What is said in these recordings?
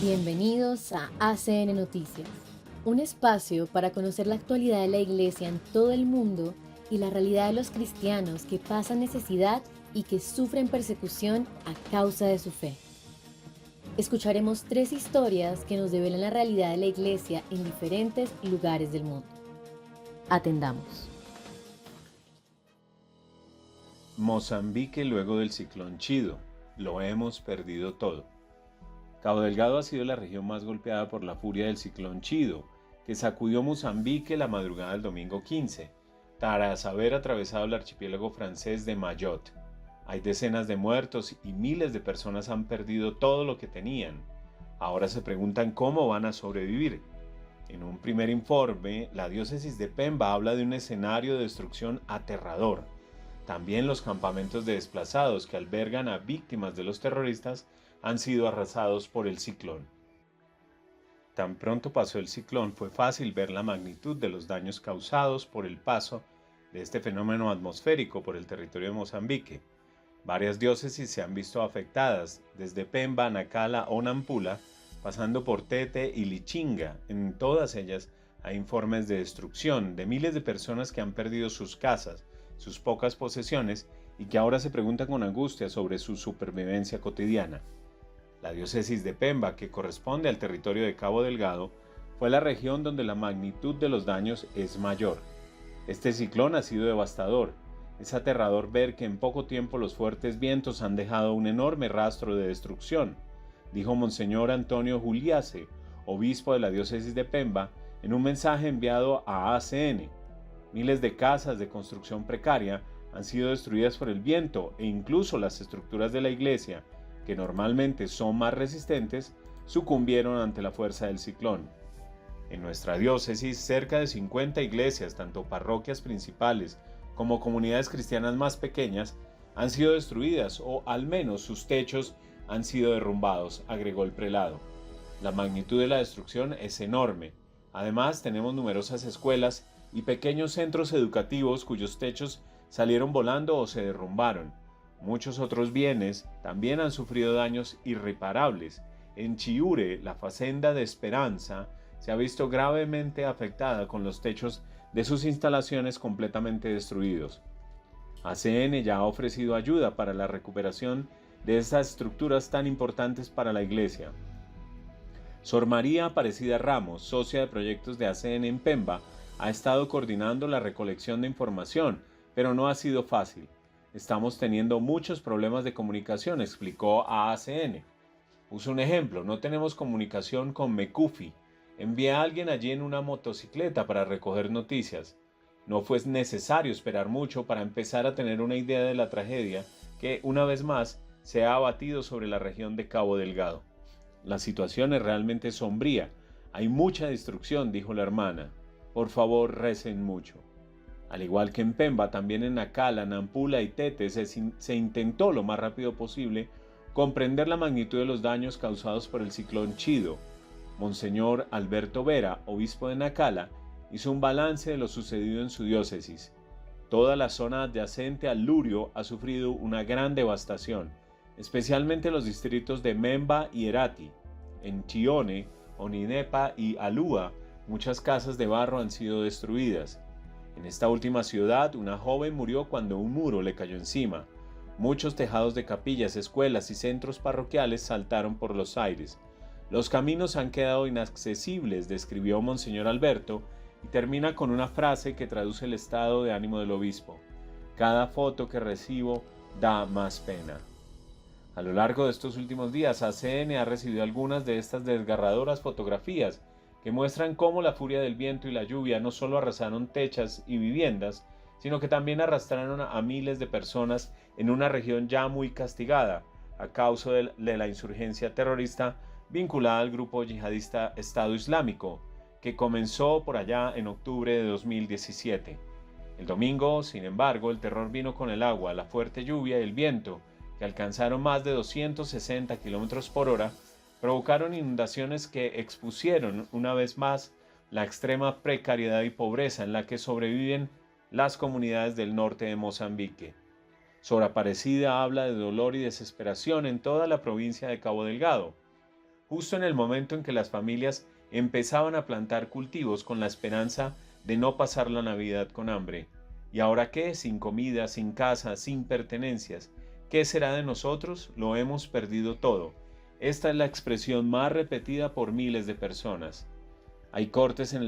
Bienvenidos a ACN Noticias, un espacio para conocer la actualidad de la Iglesia en todo el mundo y la realidad de los cristianos que pasan necesidad y que sufren persecución a causa de su fe. Escucharemos 3 historias que nos develan la realidad de la Iglesia en diferentes lugares del mundo. Atendamos. Mozambique luego del ciclón Chido. Lo hemos perdido todo. Cabo Delgado ha sido la región más golpeada por la furia del ciclón Chido, que sacudió Mozambique la madrugada del domingo 15, tras haber atravesado el archipiélago francés de Mayotte. Hay decenas de muertos y miles de personas han perdido todo lo que tenían. Ahora se preguntan cómo van a sobrevivir. En un primer informe, la diócesis de Pemba habla de un escenario de destrucción aterrador. También los campamentos de desplazados que albergan a víctimas de los terroristas han sido arrasados por el ciclón. Tan pronto pasó el ciclón, fue fácil ver la magnitud de los daños causados por el paso de este fenómeno atmosférico por el territorio de Mozambique. Varias diócesis se han visto afectadas, desde Pemba, Nacala o Nampula, pasando por Tete y Lichinga. En todas ellas hay informes de destrucción de miles de personas que han perdido sus casas, sus pocas posesiones y que ahora se preguntan con angustia sobre su supervivencia cotidiana. La diócesis de Pemba, que corresponde al territorio de Cabo Delgado, fue la región donde la magnitud de los daños es mayor. Este ciclón ha sido devastador. Es aterrador ver que en poco tiempo los fuertes vientos han dejado un enorme rastro de destrucción, dijo Monseñor Antonio Juliase, obispo de la diócesis de Pemba, en un mensaje enviado a ACN. Miles de casas de construcción precaria han sido destruidas por el viento e incluso las estructuras de la iglesia, que normalmente son más resistentes, sucumbieron ante la fuerza del ciclón. En nuestra diócesis, cerca de 50 iglesias, tanto parroquias principales como comunidades cristianas más pequeñas, han sido destruidas o al menos sus techos han sido derrumbados, agregó el prelado. La magnitud de la destrucción es enorme. Además, tenemos numerosas escuelas y pequeños centros educativos cuyos techos salieron volando o se derrumbaron. Muchos otros bienes también han sufrido daños irreparables. En Chiure, la Fazenda de Esperanza se ha visto gravemente afectada con los techos de sus instalaciones completamente destruidos. ACN ya ha ofrecido ayuda para la recuperación de estas estructuras tan importantes para la Iglesia. Sor María Aparecida Ramos, socia de proyectos de ACN en Pemba, ha estado coordinando la recolección de información, pero no ha sido fácil. Estamos teniendo muchos problemas de comunicación, explicó a ACN. Puso un ejemplo: no tenemos comunicación con Mecufi. Envié a alguien allí en una motocicleta para recoger noticias. No fue necesario esperar mucho para empezar a tener una idea de la tragedia que, una vez más, se ha abatido sobre la región de Cabo Delgado. La situación es realmente sombría. Hay mucha destrucción, dijo la hermana. Por favor, recen mucho. Al igual que en Pemba, también en Nacala, Nampula y Tete se intentó lo más rápido posible comprender la magnitud de los daños causados por el ciclón Chido. Monseñor Alberto Vera, obispo de Nacala, hizo un balance de lo sucedido en su diócesis. Toda la zona adyacente al Lurio ha sufrido una gran devastación, especialmente los distritos de Memba y Herati. En Chione, Oninepa y Alúa, muchas casas de barro han sido destruidas. En esta última ciudad, una joven murió cuando un muro le cayó encima. Muchos tejados de capillas, escuelas y centros parroquiales saltaron por los aires. Los caminos han quedado inaccesibles, describió Monseñor Alberto, y termina con una frase que traduce el estado de ánimo del obispo: cada foto que recibo da más pena. A lo largo de estos últimos días, ACN ha recibido algunas de estas desgarradoras fotografías que muestran cómo la furia del viento y la lluvia no solo arrasaron techas y viviendas, sino que también arrastraron a miles de personas en una región ya muy castigada a causa de la insurgencia terrorista vinculada al grupo yihadista Estado Islámico, que comenzó por allá en octubre de 2017. El domingo, sin embargo, el terror vino con el agua, la fuerte lluvia y el viento, que alcanzaron más de 260 kilómetros por hora, provocaron inundaciones que expusieron una vez más la extrema precariedad y pobreza en la que sobreviven las comunidades del norte de Mozambique. Sor Aparecida habla de dolor y desesperación en toda la provincia de Cabo Delgado. justo en el momento en que las familias empezaban a plantar cultivos con la esperanza de no pasar la Navidad con hambre. ¿Y ahora qué? Sin comida, sin casa, sin pertenencias. ¿Qué será de nosotros? Lo hemos perdido todo. Esta es la expresión más repetida por miles de personas. Hay cortes en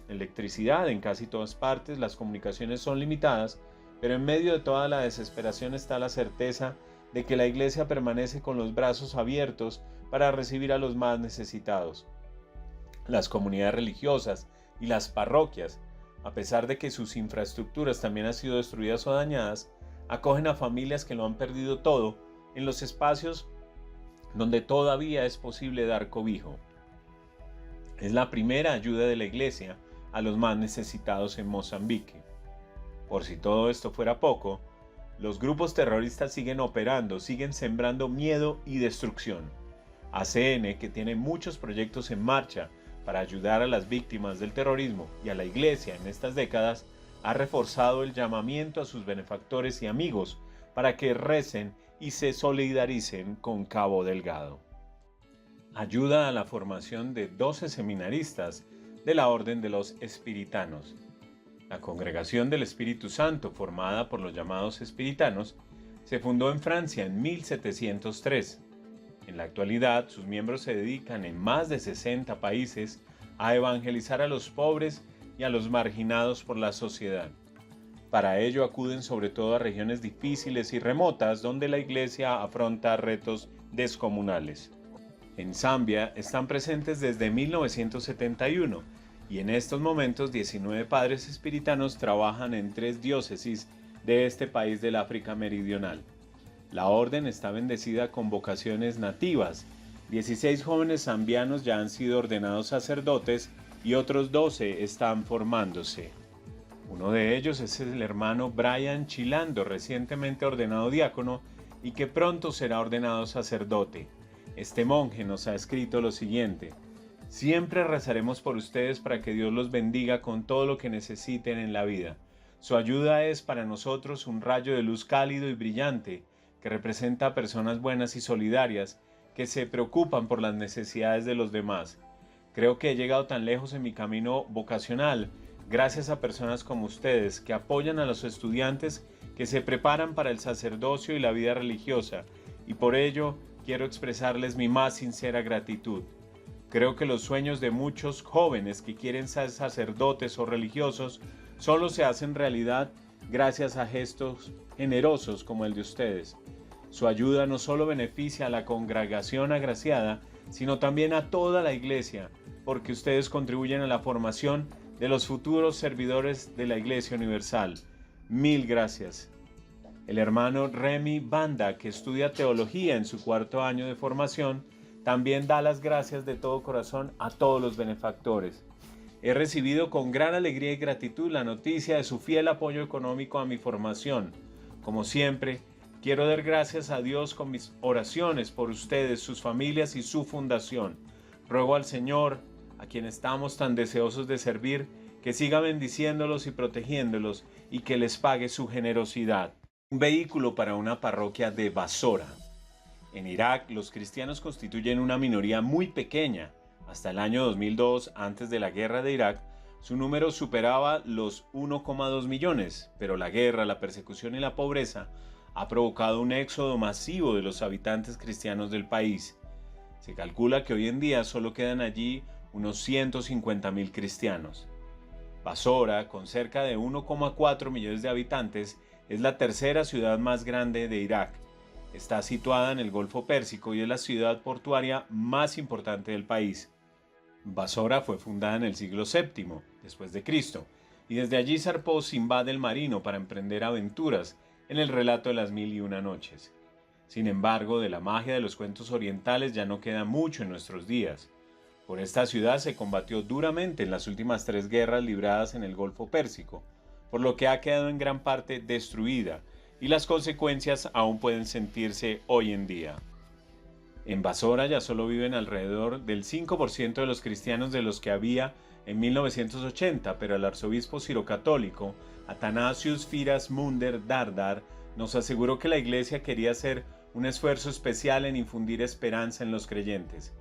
electricidad en casi todas partes, las comunicaciones son limitadas, pero en medio de toda la desesperación está la certeza de que la iglesia permanece con los brazos abiertos para recibir a los más necesitados. Las comunidades religiosas y las parroquias, a pesar de que sus infraestructuras también han sido destruidas o dañadas, acogen a familias que lo han perdido todo en los espacios donde todavía es posible dar cobijo. Es la primera ayuda de la iglesia a los más necesitados en Mozambique. Por si todo esto fuera poco, los grupos terroristas siguen operando, siguen sembrando miedo y destrucción. ACN, que tiene muchos proyectos en marcha para ayudar a las víctimas del terrorismo y a la iglesia en estas décadas, ha reforzado el llamamiento a sus benefactores y amigos para que recen y se solidaricen con Cabo Delgado. Ayuda a la formación de 12 seminaristas de la Orden de los Espiritanos. La Congregación del Espíritu Santo, formada por los llamados Espiritanos, se fundó en Francia en 1703. En la actualidad, sus miembros se dedican en más de 60 países a evangelizar a los pobres y a los marginados por la sociedad. Para ello acuden sobre todo a regiones difíciles y remotas donde la Iglesia afronta retos descomunales. En Zambia están presentes desde 1971 y en estos momentos 19 padres espiritanos trabajan en 3 diócesis de este país del África Meridional. La orden está bendecida con vocaciones nativas. 16 jóvenes zambianos ya han sido ordenados sacerdotes y otros 12 están formándose. Uno de ellos es el hermano Brian Chilando, recientemente ordenado diácono y que pronto será ordenado sacerdote. Este monje nos ha escrito lo siguiente: siempre rezaremos por ustedes para que Dios los bendiga con todo lo que necesiten en la vida. Su ayuda es para nosotros un rayo de luz cálido y brillante que representa a personas buenas y solidarias que se preocupan por las necesidades de los demás. Creo que he llegado tan lejos en mi camino vocacional gracias a personas como ustedes que apoyan a los estudiantes que se preparan para el sacerdocio y la vida religiosa, y por ello quiero expresarles mi más sincera gratitud. Creo que los sueños de muchos jóvenes que quieren ser sacerdotes o religiosos solo se hacen realidad gracias a gestos generosos como el de ustedes. Su ayuda no solo beneficia a la congregación agraciada, sino también a toda la iglesia, porque ustedes contribuyen a la formación de los futuros servidores de la Iglesia Universal. Mil gracias. El hermano Remy Banda, que estudia teología en su 4º año de formación, también da las gracias de todo corazón a todos los benefactores. He recibido con gran alegría y gratitud la noticia de su fiel apoyo económico a mi formación. Como siempre, quiero dar gracias a Dios con mis oraciones por ustedes, sus familias y su fundación. Ruego al Señor, a quien estamos tan deseosos de servir, que siga bendiciéndolos y protegiéndolos y que les pague su generosidad. Un vehículo para una parroquia de Basora. En Irak, los cristianos constituyen una minoría muy pequeña. Hasta el año 2002, antes de la guerra de Irak, su número superaba los 1,2 millones, pero la guerra, la persecución y la pobreza ha provocado un éxodo masivo de los habitantes cristianos del país. Se calcula que hoy en día solo quedan allí unos 150.000 cristianos. Basora, con cerca de 1,4 millones de habitantes, es la tercera ciudad más grande de Irak. Está situada en el Golfo Pérsico y es la ciudad portuaria más importante del país. Basora fue fundada en el siglo VII después de Cristo, y desde allí zarpó Sinbad el marino para emprender aventuras en el relato de las 1001 noches. Sin embargo, de la magia de los cuentos orientales ya no queda mucho en nuestros días. Por esta ciudad se combatió duramente en las últimas 3 guerras libradas en el Golfo Pérsico, por lo que ha quedado en gran parte destruida, y las consecuencias aún pueden sentirse hoy en día. En Basora ya solo viven alrededor del 5% de los cristianos de los que había en 1980, pero el arzobispo sirocatólico Athanasius Firas Munder Dardar nos aseguró que la iglesia quería hacer un esfuerzo especial en infundir esperanza en los creyentes.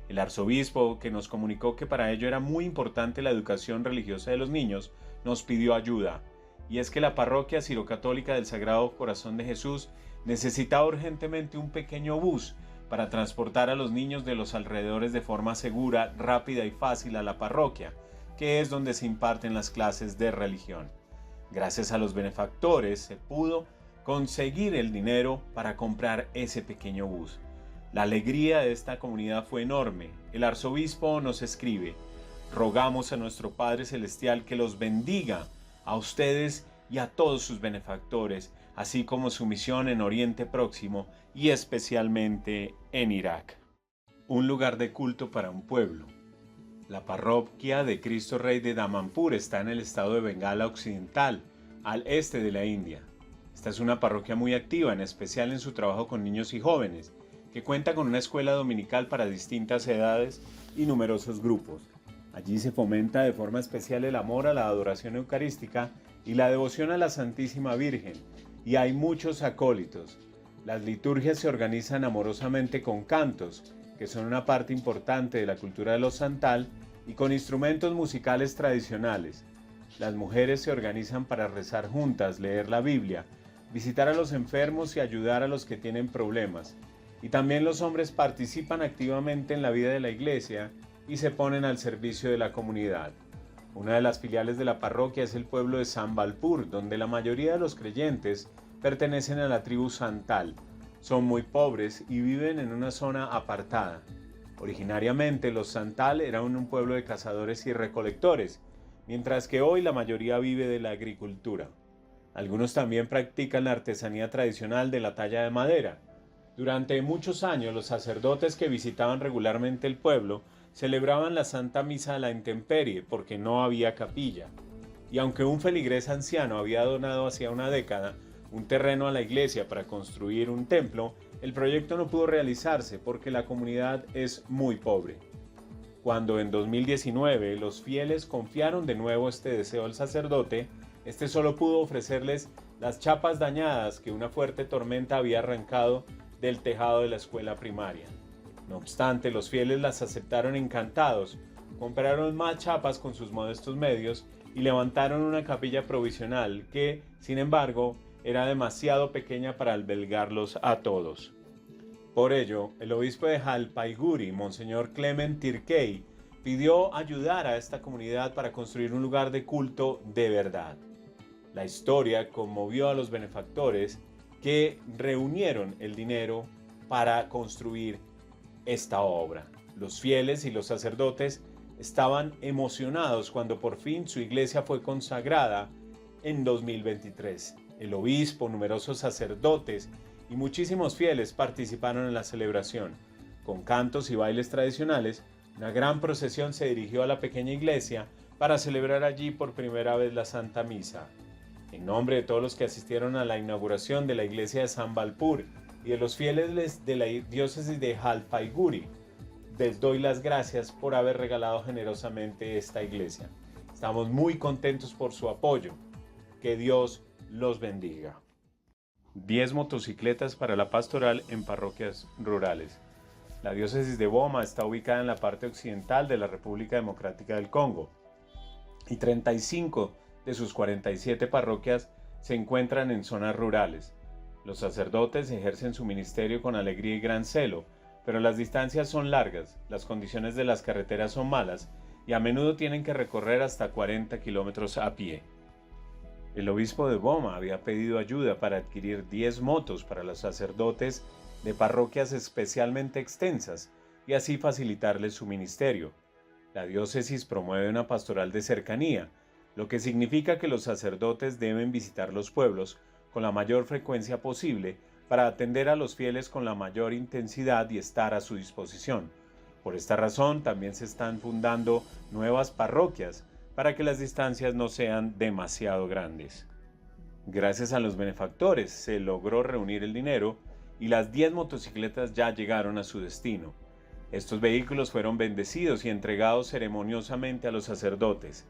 El arzobispo, que nos comunicó que para ello era muy importante la educación religiosa de los niños, nos pidió ayuda. Y es que la parroquia Cirocatólica del Sagrado Corazón de Jesús necesitaba urgentemente un pequeño bus para transportar a los niños de los alrededores de forma segura, rápida y fácil a la parroquia, que es donde se imparten las clases de religión. Gracias a los benefactores se pudo conseguir el dinero para comprar ese pequeño bus. La alegría de esta comunidad fue enorme. El arzobispo nos escribe: rogamos a nuestro Padre Celestial que los bendiga a ustedes y a todos sus benefactores, así como su misión en Oriente Próximo y especialmente en Irak. Un lugar de culto para un pueblo. La parroquia de Cristo Rey de Damanpur está en el estado de Bengala Occidental, al este de la India. Esta es una parroquia muy activa, en especial en su trabajo con niños y jóvenes, que cuenta con una escuela dominical para distintas edades y numerosos grupos. Allí se fomenta de forma especial el amor a la adoración eucarística y la devoción a la Santísima Virgen, y hay muchos acólitos. Las liturgias se organizan amorosamente con cantos, que son una parte importante de la cultura de los santal, y con instrumentos musicales tradicionales. Las mujeres se organizan para rezar juntas, leer la Biblia, visitar a los enfermos y ayudar a los que tienen problemas. Y también los hombres participan activamente en la vida de la iglesia y se ponen al servicio de la comunidad. Una de las filiales de la parroquia es el pueblo de Sambalpur, donde la mayoría de los creyentes pertenecen a la tribu santal. Son muy pobres y viven en una zona apartada. Originariamente los santal eran un pueblo de cazadores y recolectores, mientras que hoy la mayoría vive de la agricultura. Algunos también practican la artesanía tradicional de la talla de madera. Durante muchos años los sacerdotes que visitaban regularmente el pueblo celebraban la Santa Misa a la intemperie porque no había capilla. Y aunque un feligrés anciano había donado hacía una década un terreno a la iglesia para construir un templo, el proyecto no pudo realizarse porque la comunidad es muy pobre. Cuando en 2019 los fieles confiaron de nuevo este deseo al sacerdote, este solo pudo ofrecerles las chapas dañadas que una fuerte tormenta había arrancado del tejado de la escuela primaria. No obstante, los fieles las aceptaron encantados, compraron más chapas con sus modestos medios y levantaron una capilla provisional que, sin embargo, era demasiado pequeña para albergarlos a todos. Por ello, el obispo de Jalpaiguri, Monseñor Clement Tirkey, pidió ayudar a esta comunidad para construir un lugar de culto de verdad. La historia conmovió a los benefactores que reunieron el dinero para construir esta obra. Los fieles y los sacerdotes estaban emocionados cuando por fin su iglesia fue consagrada en 2023. El obispo, numerosos sacerdotes y muchísimos fieles participaron en la celebración. Con cantos y bailes tradicionales, una gran procesión se dirigió a la pequeña iglesia para celebrar allí por primera vez la Santa Misa. En nombre de todos los que asistieron a la inauguración de la iglesia de Sambalpur y de los fieles de la diócesis de Jalpaiguri, les doy las gracias por haber regalado generosamente esta iglesia. Estamos muy contentos por su apoyo. Que Dios los bendiga. 10 motocicletas para la pastoral en parroquias rurales. La diócesis de Boma está ubicada en la parte occidental de la República Democrática del Congo y 35 de sus 47 parroquias se encuentran en zonas rurales. Los sacerdotes ejercen su ministerio con alegría y gran celo, pero las distancias son largas, las condiciones de las carreteras son malas y a menudo tienen que recorrer hasta 40 kilómetros a pie. El obispo de Boma había pedido ayuda para adquirir 10 motos para los sacerdotes de parroquias especialmente extensas y así facilitarles su ministerio. La diócesis promueve una pastoral de cercanía, lo que significa que los sacerdotes deben visitar los pueblos con la mayor frecuencia posible para atender a los fieles con la mayor intensidad y estar a su disposición. Por esta razón también se están fundando nuevas parroquias para que las distancias no sean demasiado grandes. Gracias a los benefactores se logró reunir el dinero y las 10 motocicletas ya llegaron a su destino. Estos vehículos fueron bendecidos y entregados ceremoniosamente a los sacerdotes.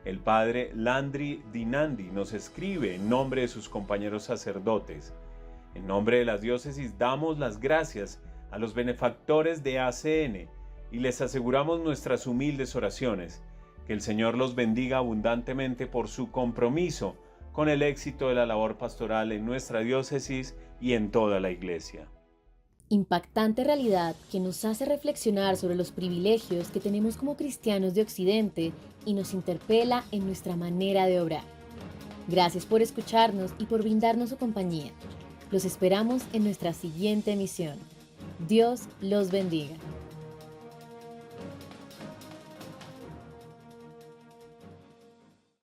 El padre Landry Dinandi nos escribe en nombre de sus compañeros sacerdotes. En nombre de las diócesis damos las gracias a los benefactores de ACN y les aseguramos nuestras humildes oraciones. Que el Señor los bendiga abundantemente por su compromiso con el éxito de la labor pastoral en nuestra diócesis y en toda la Iglesia. Impactante realidad que nos hace reflexionar sobre los privilegios que tenemos como cristianos de Occidente y nos interpela en nuestra manera de obrar. Gracias por escucharnos y por brindarnos su compañía. Los esperamos en nuestra siguiente emisión. Dios los bendiga.